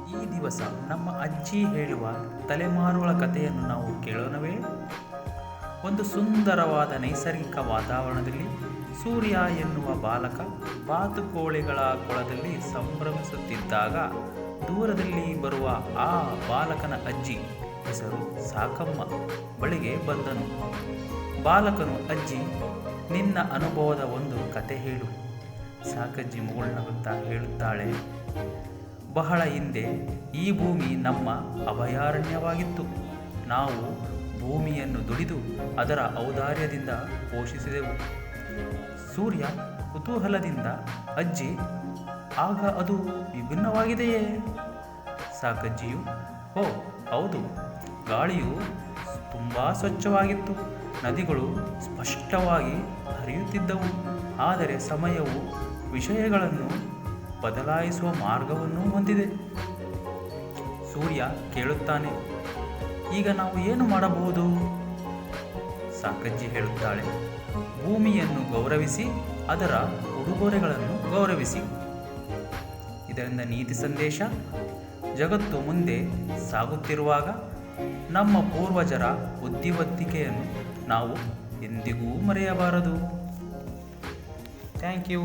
ಈ ದಿವಸ ನಮ್ಮ ಅಜ್ಜಿ ಹೇಳುವ ತಲೆಮಾರುಗಳ ಕಥೆಯನ್ನು ನಾವು ಕೇಳೋಣವೇ? ಒಂದು ಸುಂದರವಾದ ನೈಸರ್ಗಿಕ ವಾತಾವರಣದಲ್ಲಿ ಸೂರ್ಯ ಎನ್ನುವ ಬಾಲಕ ಬಾತುಕೋಳಿಗಳ ಕೊಳದಲ್ಲಿ ಸಂಭ್ರಮಿಸುತ್ತಿದ್ದಾಗ ದೂರದಲ್ಲಿ ಬರುವ ಆ ಬಾಲಕನ ಅಜ್ಜಿ ಹೆಸರು ಸಾಕಮ್ಮ ಬಳಿಗೆ ಬಂದನು. ಬಾಲಕನು, ಅಜ್ಜಿ, ನಿನ್ನ ಅನುಭವದ ಒಂದು ಕತೆ ಹೇಳು. ಸಾಕಜ್ಜಿ ಮುಗುಳ್ನಗುತ್ತಾ ಹೇಳುತ್ತಾಳೆ, ಬಹಳ ಹಿಂದೆ ಈ ಭೂಮಿ ನಮ್ಮ ಅಭಯಾರಣ್ಯವಾಗಿತ್ತು. ನಾವು ಭೂಮಿಯನ್ನು ದುಡಿದು ಅದರ ಔದಾರ್ಯದಿಂದ ಪೋಷಿಸಿದೆವು. ಸೂರ್ಯ ಕುತೂಹಲದಿಂದ, ಅಜ್ಜಿ, ಆಗ ಅದು ವಿಭಿನ್ನವಾಗಿದೆಯೇ? ಸಾಕಜ್ಜಿಯು, ಓ ಹೌದು, ಗಾಳಿಯು ತುಂಬ ಸ್ವಚ್ಛವಾಗಿತ್ತು, ನದಿಗಳು ಸ್ಪಷ್ಟವಾಗಿ ಹರಿಯುತ್ತಿದ್ದವು, ಆದರೆ ಸಮಯವು ವಿಷಯಗಳನ್ನು ಬದಲಾಯಿಸುವ ಮಾರ್ಗವನ್ನು ಹೊಂದಿದೆ. ಸೂರ್ಯ ಕೇಳುತ್ತಾನೆ, ಈಗ ನಾವು ಏನು ಮಾಡಬಹುದು? ಸಾಕಜ್ಜಿ ಹೇಳುತ್ತಾಳೆ, ಭೂಮಿಯನ್ನು ಗೌರವಿಸಿ, ಅದರ ಉಡುಗೊರೆಗಳನ್ನು ಗೌರವಿಸಿ. ಇದರಿಂದ ನೀತಿ ಸಂದೇಶ: ಜಗತ್ತು ಮುಂದೆ ಸಾಗುತ್ತಿರುವಾಗ ನಮ್ಮ ಪೂರ್ವಜರ ಬುದ್ಧಿವಂತಿಕೆಯನ್ನು ನಾವು ಎಂದಿಗೂ ಮರೆಯಬಾರದು. Thank you.